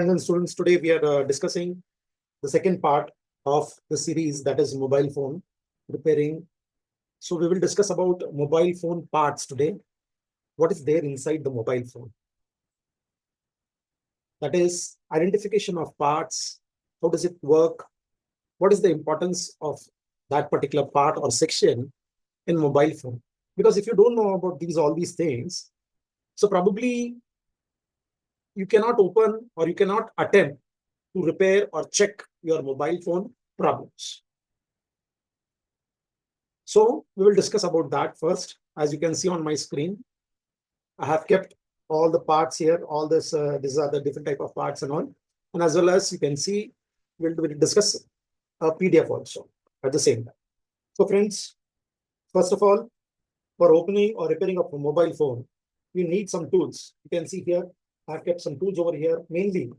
friends and students, today we are discussing the second part of the series, that is mobile phone repairing. So we will discuss about mobile phone parts today. What is there inside the mobile phone? That is identification of parts. How does it work? What is the importance of that particular part or section in mobile phone? Because if you don't know about all these things, so probably you cannot open or you cannot attempt to repair or check your mobile phone problems. So we will discuss about that first. As you can see on my screen, I have kept all the parts here, all this, these are the different type of parts and all. And as well as you can see, we'll discuss a PDF also at the same time. So friends, first of all, for opening or repairing of a mobile phone, we need some tools. You can see here, I've kept some tools over here. Mainly,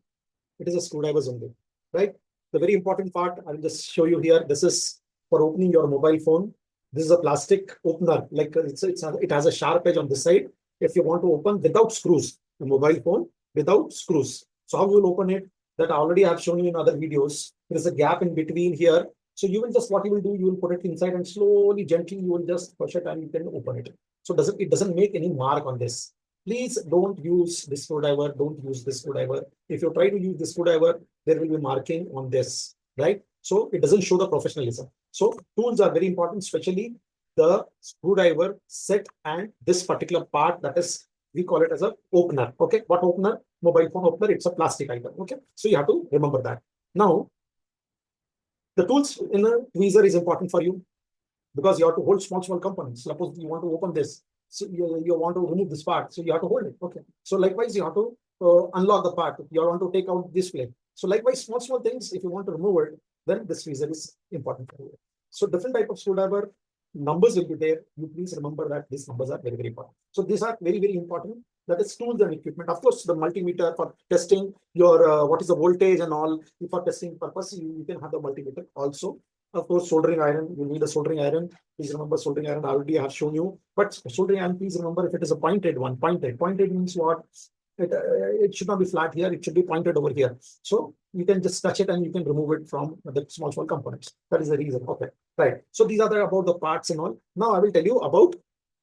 it is a screwdrivers only, right? The very important part, I'll just show you here. This is for opening your mobile phone. This is a plastic opener, like it has a sharp edge on this side. If you want to open without screws, the mobile phone without screws. So how you will open it? That already I've shown you in other videos. There is a gap in between here. So you will just, what you will do, you will put it inside and slowly, gently, you will just push it and you can open it. So it doesn't make any mark on this. Please don't use this screwdriver. Don't use this screwdriver. If you try to use this screwdriver, there will be marking on this, right? So it doesn't show the professionalism. So tools are very important, especially the screwdriver set and this particular part, that is, we call it as a opener. Okay, what opener? Mobile phone opener. It's a plastic item. Okay, so you have to remember that. Now, the tools in a tweezer is important for you because you have to hold small components. Suppose you want to open this, so you want to remove this part, so you have to hold it. Okay, so likewise you have to unlock the part. You want to take out this plate. So likewise, small things, if you want to remove it, then this tweezer is important for you. So different type of screwdriver numbers will be there. You please remember that these numbers are very important. So these are very important. That is tools and equipment. Of course, the multimeter for testing your what is the voltage and all. For testing purpose, you can have the multimeter also. Of course, soldering iron, you need a soldering iron. Please remember soldering iron, already I have shown you. But soldering iron, please remember if it is a pointed one. Pointed means what? It should not be flat here. It should be pointed over here. So you can just touch it and you can remove it from the small components. That is the reason. Okay, right. So these are about the parts and all. Now I will tell you about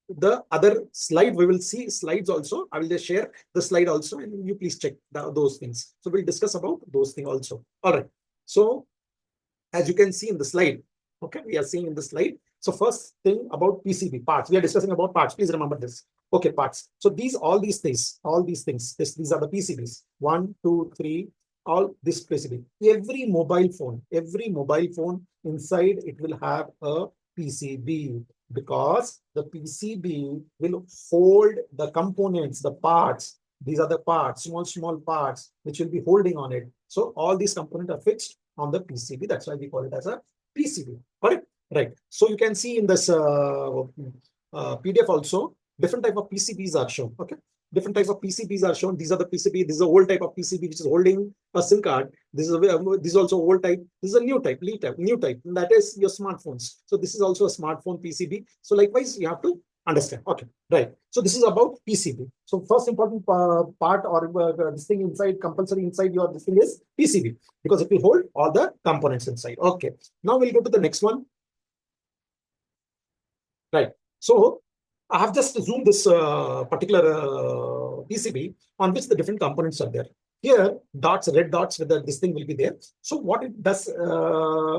the other slide. We will see slides also. I will just share the slide also, and you please check those things. So we'll discuss about those things also. All right. So as you can see in the slide, okay, we are seeing in the slide. So first thing about PCB parts, we are discussing about parts. Please remember this. Okay, parts. So all these things, these are the PCBs. 1, 2, 3, all this PCB. Every mobile phone inside it will have a PCB, because the PCB will hold the components, the parts. These are the parts, small parts, which will be holding on it. So all these components are fixed on the PCB. That's why we call it as a PCB. Correct? Right. So you can see in this PDF also, different type of PCBs are shown. Okay. Different types of PCBs are shown. These are the PCB. This is a old type of PCB which is holding a SIM card. This is also old type. This is a new type. That is your smartphones. So this is also a smartphone PCB. So likewise, you have to understand. Okay, right. So this is about PCB. So first important part or this thing inside, compulsory inside your this thing is PCB, because it will hold all the components inside. Okay. Now we'll go to the next one. Right. So I have just zoomed this particular PCB on which the different components are there. Here, red dots with this thing will be there. So what it does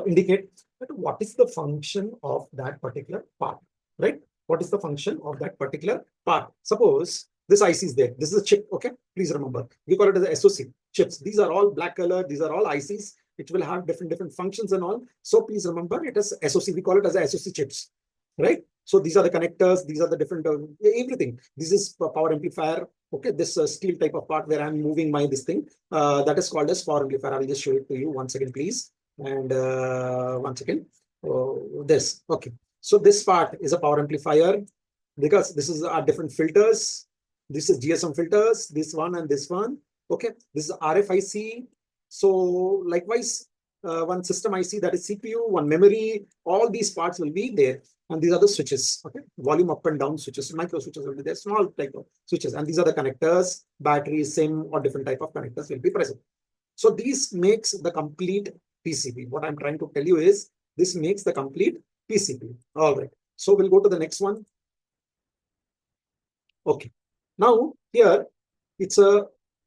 indicate that what is the function of that particular part, right? What is the function of that particular part? Suppose this IC is there. This is a chip, okay? Please remember, we call it as SoC chips. These are all black color. These are all ICs. It will have different functions and all. So please remember, it is SoC. We call it as a SoC chips, right? So these are the connectors. These are the different everything. This is power amplifier. Okay, this steel type of part where I'm moving this thing. That is called as power amplifier. I will just show it to you. 1 second, please. And 1 second. This. Okay. So this part is a power amplifier, because this is our different filters. This is GSM filters. This one and this one. Okay. This is RFIC. So likewise, one system IC, that is CPU, one memory. All these parts will be there. And these are the switches, okay? Volume up and down switches, micro switches will be there, small type of switches. And these are the connectors, batteries, SIM, or different type of connectors will be present. So this makes the complete PCB. What I'm trying to tell you is this makes the complete PCB. All right. So we'll go to the next one. Okay. Now here it's a,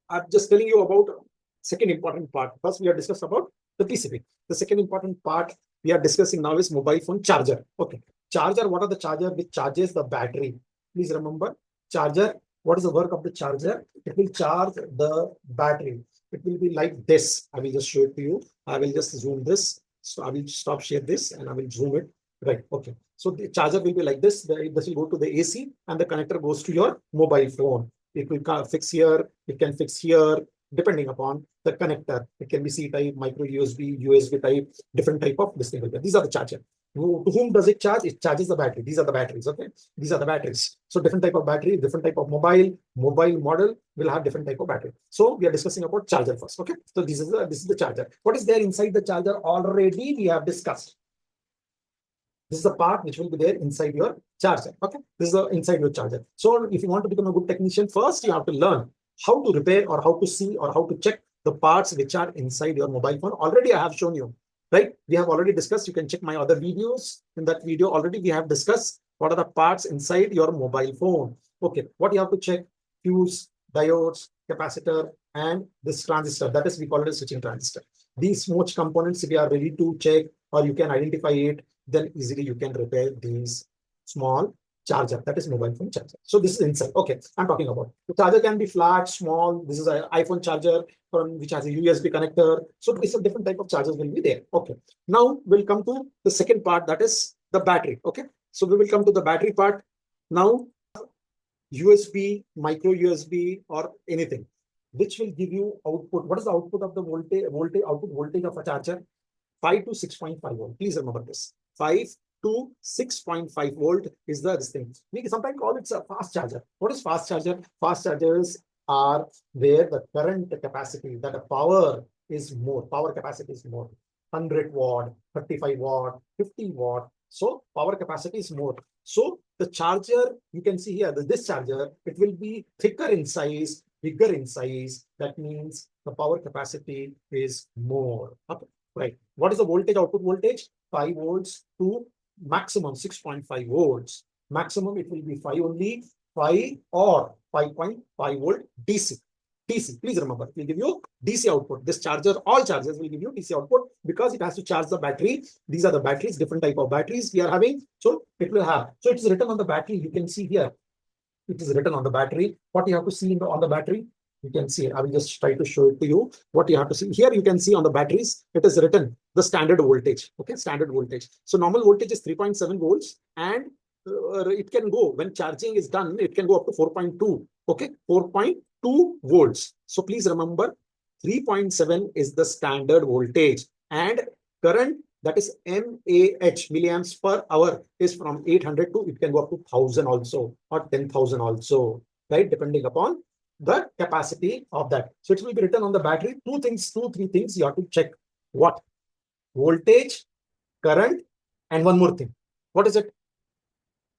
I'm just telling you about second important part. First, we have discussed about the PCB. The second important part we are discussing now is mobile phone charger. Okay. Charger, what are the charger which charges the battery? Please remember, charger, what is the work of the charger? It will charge the battery. It will be like this. I will just show it to you. I will just zoom this. So I will stop share this and I will zoom it. Right. Okay. So the charger will be like this. This will go to the AC and the connector goes to your mobile phone. It will fix here. It can fix here depending upon the connector. It can be C type, micro USB, USB type, different type of this thing. These are the charger. To whom does it charge? It charges the battery. These are the batteries. Okay. These are the batteries. So different type of battery, different type of mobile model will have different type of battery. So we are discussing about charger first. Okay. So this is the charger. What is there inside the charger? Already we have discussed. This is the part which will be there inside your charger. Okay. This is the inside your charger. So if you want to become a good technician, first you have to learn how to repair or how to see or how to check the parts which are inside your mobile phone. Already I have shown you, right? We have already discussed. You can check my other videos. In that video already we have discussed what are the parts inside your mobile phone. Okay. What you have to check? Fuse, diodes, capacitor, and this transistor. That is, we call it a switching transistor. These much components, if you are ready to check or you can identify it, then easily you can repair these small charger. That is mobile phone charger. So this is inside. Okay, I'm talking about the charger can be flat, small. This is an iPhone charger from which has a USB connector. So it's a different type of chargers will be there. Okay. Now we'll come to the second part, that is the battery. Okay. So we will come to the battery part. Now USB, micro USB, or anything which will give you output. What is the output of the output voltage of a charger? 5 to 6.5 volt. Please remember this. 5 to 6.5 volt is this thing. We sometimes call it a fast charger. What is fast charger? Fast chargers are where the current capacity, that the power is more. Power capacity is more. 100 watt, 35 watt, 50 watt. So power capacity is more. So the charger, you can see here, this charger, it will be thicker in size, bigger in size. That means the power capacity is more. Okay. Right. What is the voltage, output voltage? 5 volts to maximum 6.5 volts. Maximum it will be 5 only, 5 or 5.5 volt DC. DC, please remember, it will give you DC output. This charger, all chargers will give you DC output because it has to charge the battery. These are the batteries, different type of batteries we are having. So it will have. So it's written on the battery. You can see here. It is written on the battery. What you have to see on the battery? You can see, I will just try to show it to you. What you have to see here, you can see on the batteries, it is written the standard voltage. Okay, standard voltage. So normal voltage is 3.7 volts, and it can go, when charging is done, it can go up to 4.2. Okay, 4.2 volts. So please remember, 3.7 is the standard voltage, and current, that is MAH, milliamps per hour, is from 800 to, it can go up to 1000 also, or 10,000 also, right? Depending upon the capacity of that. So it will be written on the battery. Two, three things you have to check. What? Voltage, current, and one more thing. What is it?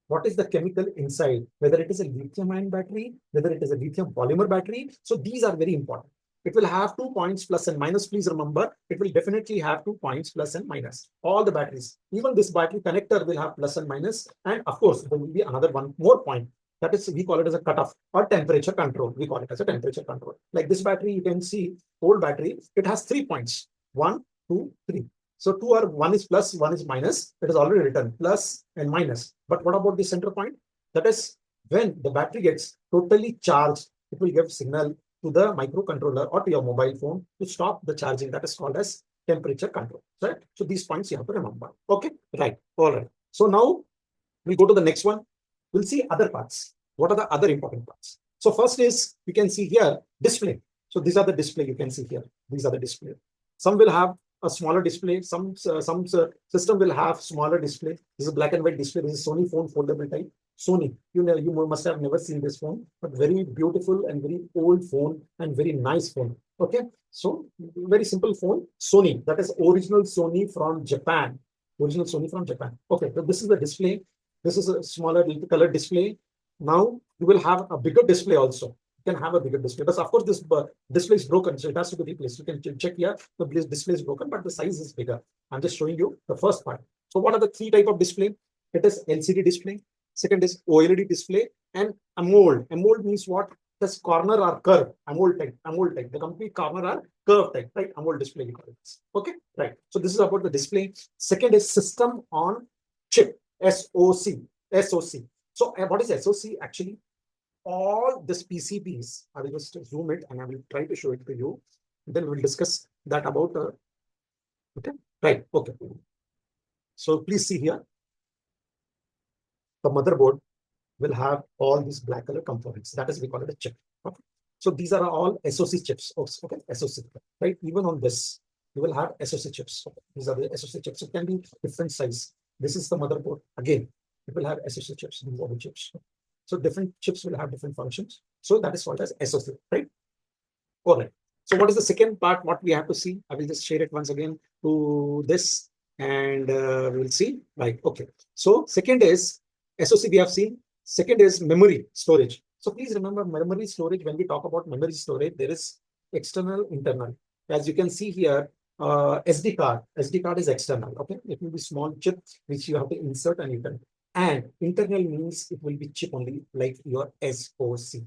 What is the chemical inside? Whether it is a lithium-ion battery, whether it is a lithium polymer battery. So these are very important. It will have 2 points plus and minus. Please remember, it will definitely have 2 points plus and minus. All the batteries, even this battery connector will have plus and minus. And of course, there will be another one more point. That is, we call it as a cutoff or temperature control. We call it as a temperature control. Like this battery, you can see, old battery, it has 3 points. 1, 2, 3. So one is plus, one is minus. It is already written plus and minus. But what about the center point? That is, when the battery gets totally charged, it will give signal to the microcontroller or to your mobile phone to stop the charging. That is called as temperature control. Right? So these points you have to remember. Okay, right. All right. So now we'll go to the next one. We'll see other parts. What are the other important parts? So first is, you can see here, display. So these are the display you can see here. These are the display. Some will have a smaller display. Some system will have smaller display. This is a black and white display. This is Sony phone foldable type. Sony. You know, you must have never seen this phone, but very beautiful and very old phone and very nice phone. Okay. So very simple phone. Sony. That is original Sony from Japan. Original Sony from Japan. Okay. So this is the display. This is a smaller color display. Now you will have a bigger display also. can have a bigger display. But of course, this display is broken, so it has to be replaced. You can check here, the display is broken, but the size is bigger. I'm just showing you the first part. So what are the three type of display? It is LCD display. Second is OLED display, and AMOLED. AMOLED means what? This corner or curve. AMOLED type. AMOLED type. The complete corner or curve type, right? AMOLED display we call it. Okay, right. So this is about the display. Second is system on chip. SoC. SoC. So what is SoC actually? All this PCBs, I will just zoom it and I will try to show it to you. Then we'll discuss that about. Okay, right. Okay. So please see here. The motherboard will have all these black color components. That is, we call it a chip. Okay. So these are all SoC chips. Okay, SoC, right? Even on this, you will have SoC chips. Okay. These are the SoC chips. It can be different size. This is the motherboard. Again, it will have SoC chips. These are the chips. So different chips will have different functions. So that is called as SoC, right? All right. So what is the second part? What we have to see? I will just share it once again to this, and we'll see. Right. Okay. So second is SoC. We have seen. Second is memory storage. So please remember memory storage. When we talk about memory storage, there is external, internal. As you can see here, SD card. SD card is external. Okay, it will be small chip which you have to insert and you can. And internal means it will be chip only, like your SoC.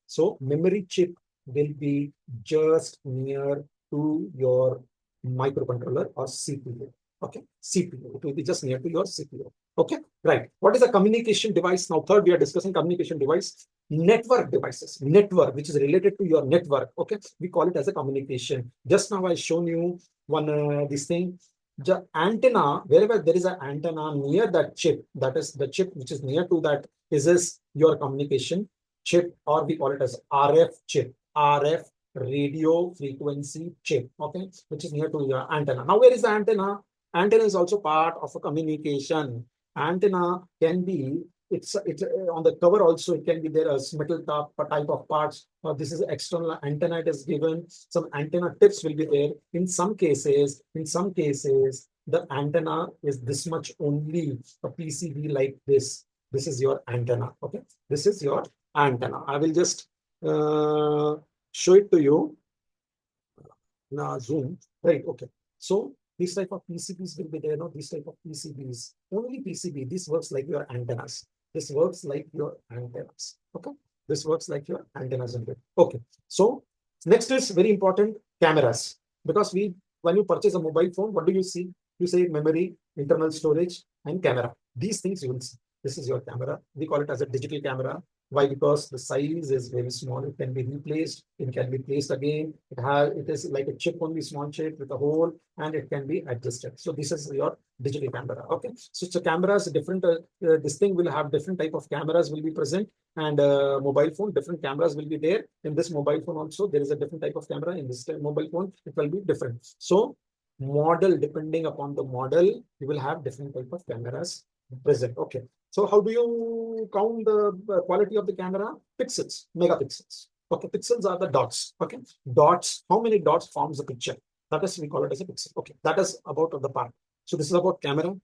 So memory chip will be just near to your microcontroller or CPU. Okay, CPU. It will be just near to your CPU. Okay, right. What is a communication device? Now, third, we are discussing communication device. Network devices. Network, which is related to your network. Okay, we call it as a communication. Just now, I shown you one this thing. The antenna, wherever there is an antenna near that chip, that is the chip which is near to that, is your communication chip, or we call it as RF chip. RF, radio frequency chip. Okay, which is near to your antenna. Now, where is the antenna? Antenna is also part of a communication. Antenna can be, it's on the cover also, it can be there as metal top type of parts. This is external antenna, it is given. Some antenna tips will be there. In some cases, the antenna is this much only, a PCB like this. This is your antenna. Okay, this is your antenna. I will just show it to you. Now zoom. Right. Okay. So this type of PCBs will be there. No, this type of PCBs, only PCB. This works like your antennas. This works like your antennas. Okay. This works like your antennas. Okay. So next is very important, cameras. Because when you purchase a mobile phone, what do you see? You say memory, internal storage, and camera. These things you will see. This is your camera. We call it as a digital camera. Why? Because the size is very small. It can be replaced. It can be placed again. It is like a chip, only small chip with a hole, and it can be adjusted. So this is your digital camera. Okay. So cameras different. This thing will have different type of cameras will be present, and mobile phone different cameras will be there. In this mobile phone also there is a different type of camera. In this mobile phone it will be different. So model, depending upon the model, you will have different type of cameras present. Okay. So how do you count the quality of the camera? Pixels, megapixels. Okay, pixels are the dots. Okay, dots. How many dots forms a picture? That is, we call it as a pixel. Okay, that is about the part. So this is about camera.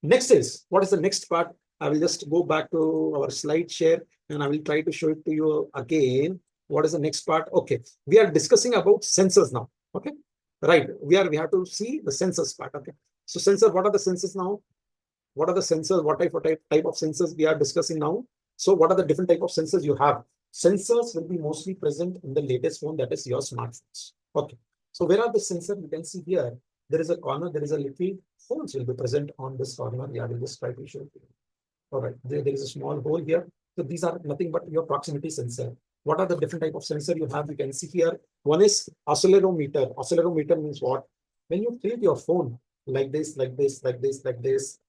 Next is, what is the next part? I will just go back to our slide share and I will try to show it to you again. What is the next part? Okay, we are discussing about sensors now. Okay, right. We have to see the sensors part. Okay, so sensor. What are the sensors now? What are the sensors? What type of sensors we are discussing now? So what are the different type of sensors you have? Sensors will be mostly present in the latest phone, that is your smartphones. Okay. So where are the sensors? You can see here, there is a corner, there is a little phones will be present on this corner. Yeah, I will just try to show you. All right. There is a small hole here. So these are nothing but your proximity sensor. What are the different type of sensor you have? You can see here. One is accelerometer. Accelerometer means what? When you tilt your phone like this, like this, like this, like this,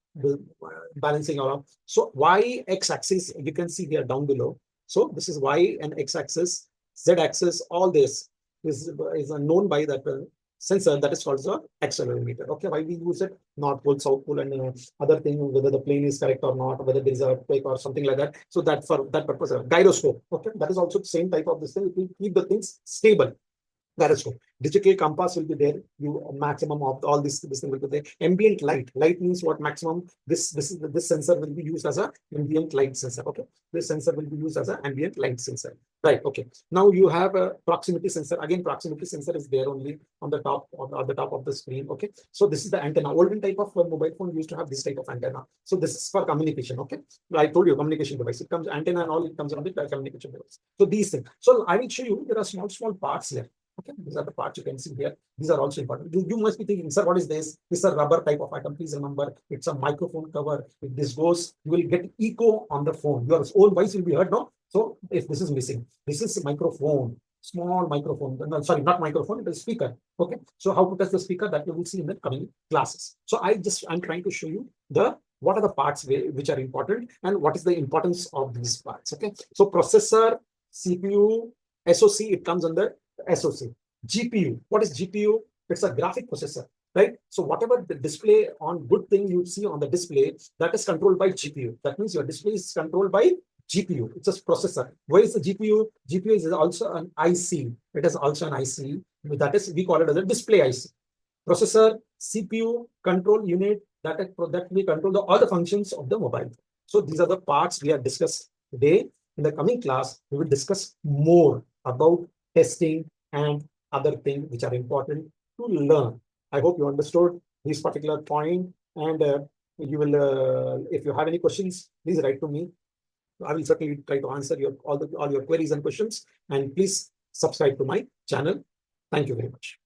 balancing around. So y x-axis, you can see here down below. So this is y and x-axis, z-axis, all this is known by that sensor that is called the accelerometer. Okay, why we use it? North pole, south pole, and other thing, whether the plane is correct or not, whether there is a earthquake or something like that. So that for that purpose, gyroscope. Okay, that is also the same type of this thing. It will keep the things stable. That is true. Digital compass will be there. You maximum of all this thing will be there. Ambient light. Light means what? Maximum. This sensor will be used as a ambient light sensor. Okay. This sensor will be used as an ambient light sensor. Right. Okay. Now you have a proximity sensor. Again, proximity sensor is there only on the top of the screen. Okay. So this is the antenna. Olden type of mobile phone used to have this type of antenna. So this is for communication. Okay. I told you communication device. It comes antenna and all. It comes on the communication device. So these things. So I will show you. There are small parts here. Okay, these are the parts you can see here. These are also important. You must be thinking, sir, what is this? This is a rubber type of item. Please remember, it's a microphone cover. If this goes, you will get echo on the phone. Your own voice will be heard, no? So if this is missing, this is a microphone, small microphone. No, sorry, not microphone, it is speaker. Okay, so how to test the speaker, that you will see in the coming classes. So I'm trying to show you what are the parts which are important and what is the importance of these parts. Okay, so processor, CPU, SoC, it comes under SoC. GPU. What is GPU? It's a graphic processor, right? So whatever the display on good thing you see on the display, that is controlled by GPU. That means your display is controlled by GPU. It's a processor. Where is the GPU? GPU is also an IC. It is also an IC. That is, we call it as a display IC. Processor, CPU, control unit, that we control all the functions of the mobile. So these are the parts we have discussed today. In the coming class, we will discuss more about testing and other things which are important to learn. I hope you understood this particular point, and you will, if you have any questions, please write to me. I will certainly try to answer all your queries and questions. And please subscribe to my channel. Thank you very much.